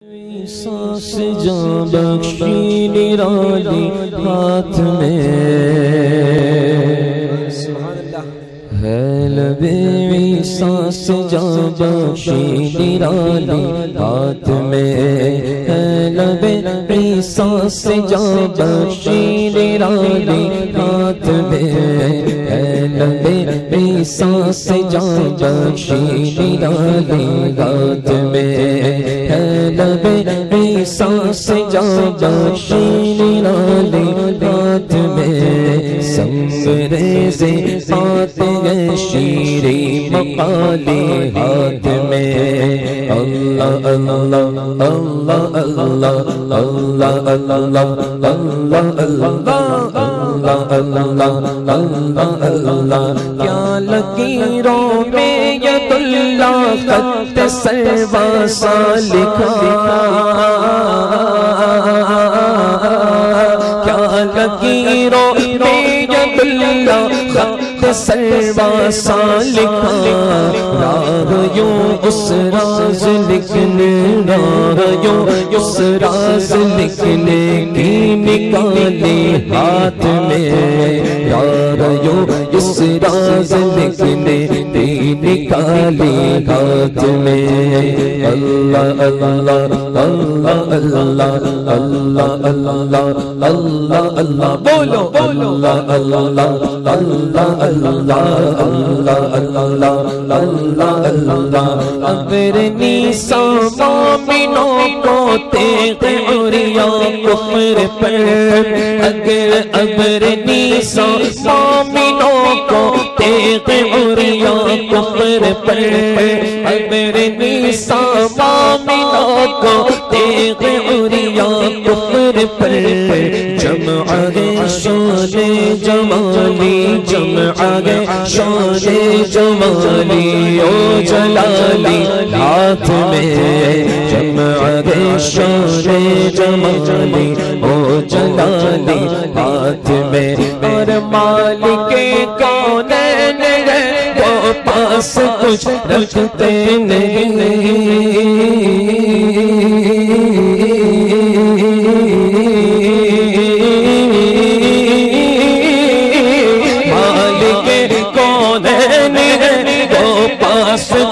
سانس جاں بخشی نرالی ہاتھ میں ہے لبے سانس جاں بخشی نرالی ہاتھ میں ہے لبے سانس جاں بخشی نرالی ہاتھ میں ہے لبے سانس جاں بخشی نرالی ہاتھ میں ہے لبے سانس جاں بخشی نرالی ہاتھ میں سنگریزے فاتح شیریں مقالے ہاتھ میں اللہ اللہ اللہ اللہ اللہ اللہ اللہ اللہ اللہ اللہ کیا لکیروں میں ید اللہ خط سروا سا لکھا کیا لکیروں میں ید اللہ خط سروا سا لکھا راہ یوں اس راز لکھنے راہ یوں اس راز لکھنے کی نکالے ہاتھ میں راہ یوں اس راز لکھنے کی نکالے ہاتھ میں اللہ اللہ اللہ اللہ اللہ اللہ اللہ اللہ بولو اللہ اللہ اللہ اللہ اللہ اللہ اللہ اللہ ابرنی سامینوں کو تیغ عریا کفر پر اگر ابرنی سامینوں کو تیغ عریا کفر پر ابرنی سامینوں کو تیغ عریا کفر پر جمع گئے شان جمالی جمع گئے شان جمالی او جلالی ہاتھ میں جمع گئے شان جمالی او جلالی ہاتھ میں اور مالک کونین ہے وہ پاس کچھ رکھتے نہیں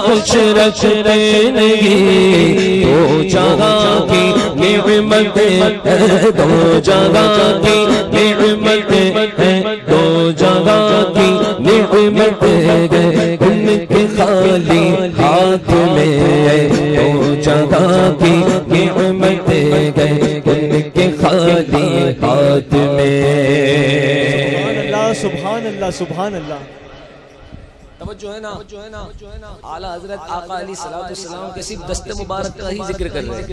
کچھ رکھتے نہیں دو جگہ کی نعمت ہے دو جگہ کی نعمت ہے دو جگہ کی نعمت ہے ان کے خالی ہاتھ میں دو جگہ کی نعمت ہے ان کے خالی ہاتھ میں سبحان اللہ سبحان اللہ توجہ ہے نا اعلیٰ حضرت آقا علیہ السلام کے صرف دست مبارک کا ہی ذکر کر رہے ہیں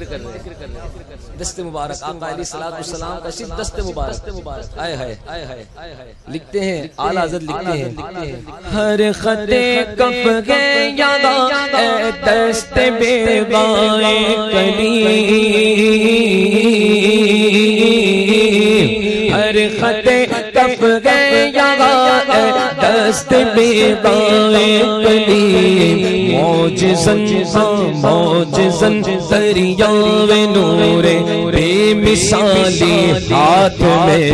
دست مبارک آقا علیہ السلام کا صرف دست مبارک آئے ہائے لکھتے ہیں اعلیٰ حضرت لکھتے ہیں ہر خط کف گئے یادا اے دست بیضائے کلی ہر خط کف گئے یادا اے دست بیضائے کلی موجزن موجزن دریاوے نور بے مثالی ہاتھ میں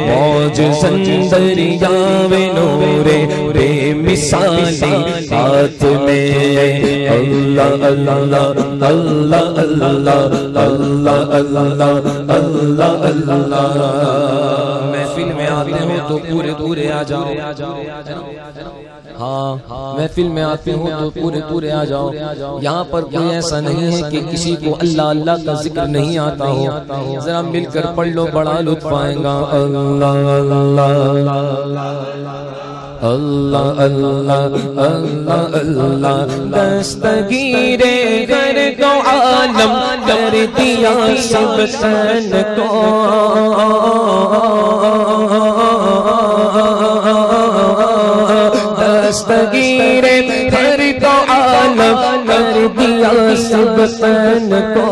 موجزن دریاوے نور بے مثالی ہاتھ میں اللہ اللہ اللہ اللہ اللہ اللہ اللہ محفل میں آتے ہو تو پورے آ جاؤ ہاں محفل میں آتے ہو تو پورے آ جاؤ یہاں پر کوئی ایسا نہیں ہے کہ کسی کو اللہ اللہ کا ذکر نہیں آتا ہو ذرا مل کر پڑھ لو بڑا لطف آئے گا اللہ اللہ اللہ اللہ اللہ اللہ دستگیر گر کو عالم کر دیا سب تن کو دستگیر گر کو عالم کر دیا سب تن کو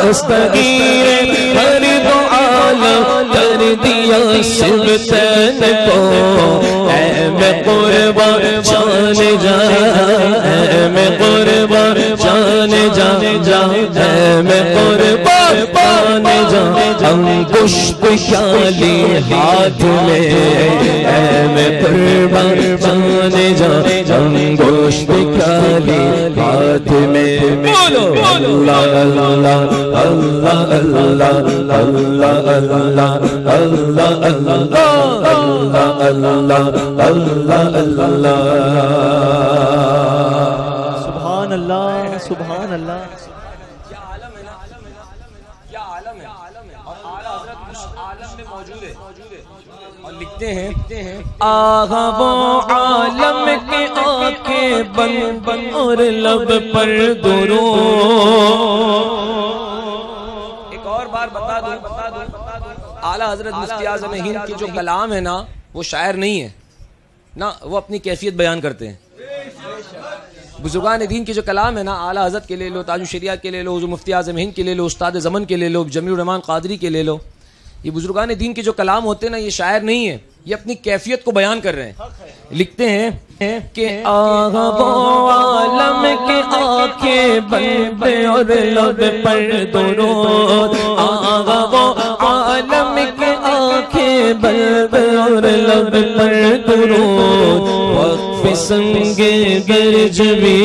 دستگیر ہر سلطان کو اے میں قربان جان جا اے میں قربان جان جا اے میں قربان جان انگشت خالی ہاتھ میں اے میں قربان جان جا انگشت خالی ہاتھ میں بولو اللہ اللہ اللہ اللہ اللہ اللہ اللہ اللہ اللہ اللہ سبحان اللہ سبحان اللہ. کیا عالم ہے نا، کیا عالم ہے، اور اعلیٰ حضرت اس عالم میں موجود ہے اور لکھتے ہیں آہا وہ عالم کے آنکھیں بند بند اور لب پر درود. ایک اور بار بتا دوں اعلیٰ حضرت مفتی اعظم ہند کے جو کلام ہے نا وہ شاعر نہیں ہے نا، وہ اپنی کیفیت بیان کرتے ہیں. بزرگان دین کے جو کلام ہے نا، اعلیٰ حضرت کے لے لو، تاج الشریعہ کے لے لو، جو مفتی اعظم ہند کے لے لو، استاد زمن کے لے لو، جمیل الرحمان قادری کے لے لو، یہ بزرگان دین کے جو کلام ہوتے ہیں نا یہ شاعر نہیں ہے، یہ اپنی کیفیت کو بیان کر رہے ہیں. لکھتے ہیں کہ آہا وہ عالم کے آنکھیں بند اور لب پر درود. آہا وہ عالم کے آنکھیں بند اور لب پر درود. وقف سنگے گرجبی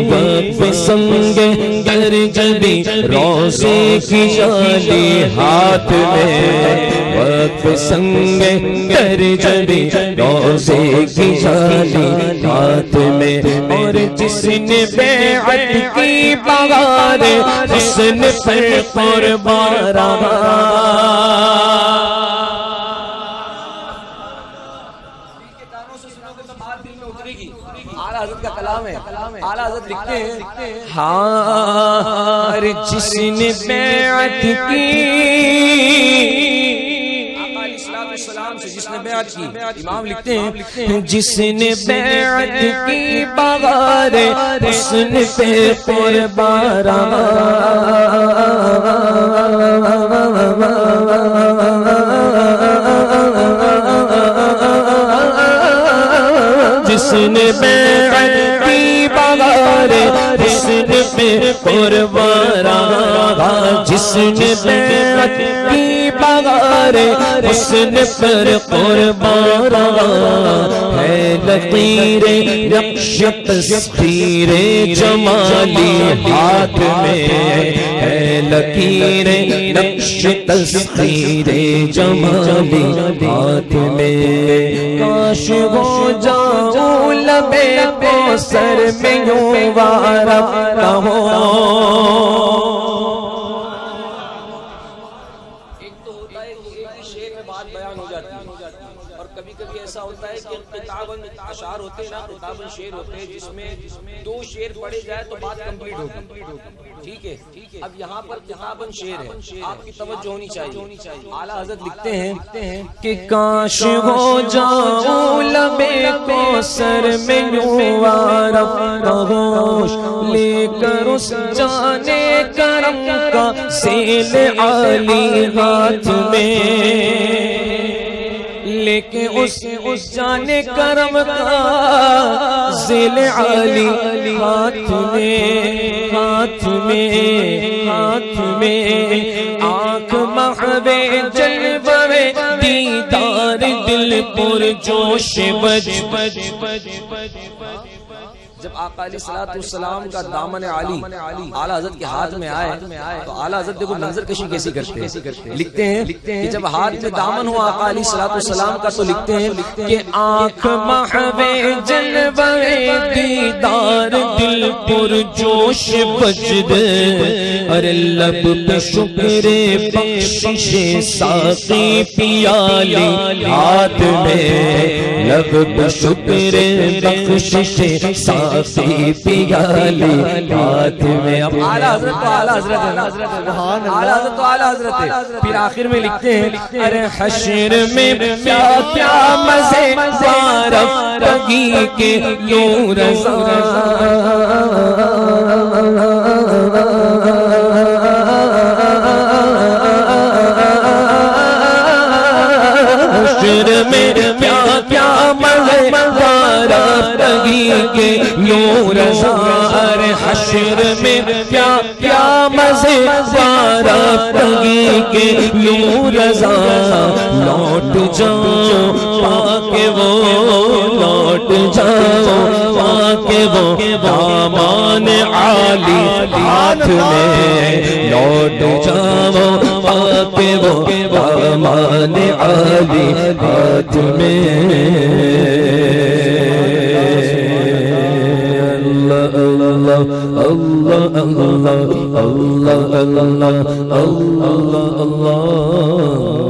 وقف سنگے گرجبی روزے کی جالی ہاتھ میں وقف سنگے گرجبی روزے کی جالی ہاتھ میں. اور جس نے بیعت کی بغار حسن پر قربان رہا. اعلیٰ حضرت کا کلام ہے، اعلیٰ حضرت لکھتے ہیں ہاں جس نے بیعت کی السلام سے جس نے بیعت کی، امام لکھتے ہیں جس نے بیعت کی بغار حسن پہ قربان رہا. جس نے بیعت کی بغار حسن پہ قربان رہا. جس نے بیعت کی بغار حسن پر قربان رہا. ہے لقیر نقش تسخیر جمالی ہاتھ میں ہے لقیر نقش تسخیر جمالی ہاتھ میں. کاش ہو جاؤں لبے کوثر میں یوں وارب نہ ہو. اور کبھی کبھی ایسا ہوتا ہے کہ کتاباً اشعار ہوتے ہیں نا، کتاباً شعر ہوتے ہیں جس میں 2 شعر پڑھے جائے تو بات کمپلیٹ ہوگی. ٹھیک ہے، اب یہاں پر کتاباً شعر ہے، آپ کی توجہ ہونی چاہیے. اعلیٰ حضرت لکھتے ہیں کہ کاش ہو جاؤں لبے کوثر میں یوں وارب نہ ہو. لے کر اس جانے کرم کا سیل عالی ہاتھ میں لے کے اس جانے کرم کا ذیل عالی ہاتھ میں ہاتھ میں ہاتھ میں. آنکھ محوے جلوے دیدار دل پر جوش بج بج بج جب آقا علیہ الصلوۃ والسلام کا دامن عالی اعلیٰ حضرت کے ہاتھ میں آئے تو اعلیٰ حضرت دیکھو منظر کشی کیسی کرتے ہیں. لکھتے ہیں کہ جب ہاتھ میں دامن ہوا آقا علیہ الصلوۃ والسلام کا تو لکھتے ہیں کہ آنکھ محوے جلوے دیدار دل پر جوش بجدے. ارے لب پہ شکر بخشش ساقی پیالی ہاتھ میں لب پہ شکر بخشش ساقی پیالی ہاتھ میں. اب اعلیٰ حضرت تو اعلیٰ حضرت ہے نا، اعلیٰ حضرت تو اعلیٰ حضرت ہے. پھر آخر میں لکھتے ہیں ارے حشر میں کیا کیا مزے وارب رگی کے یوں رضا. میں کیا کیا مزے رفتگی کے یوں رضا حشر میں کیا کیا مزے رفتگی کے یوں رضا لوٹ جاؤ پاکے وہ لوٹ جاؤ پاکے وہ دامان عالی ہاتھ میں لوٹ جاؤ پاکے وہ دامان عالی ہاتھ میں اللہ اللہ اللہ اللہ اللہ اللہ اللہ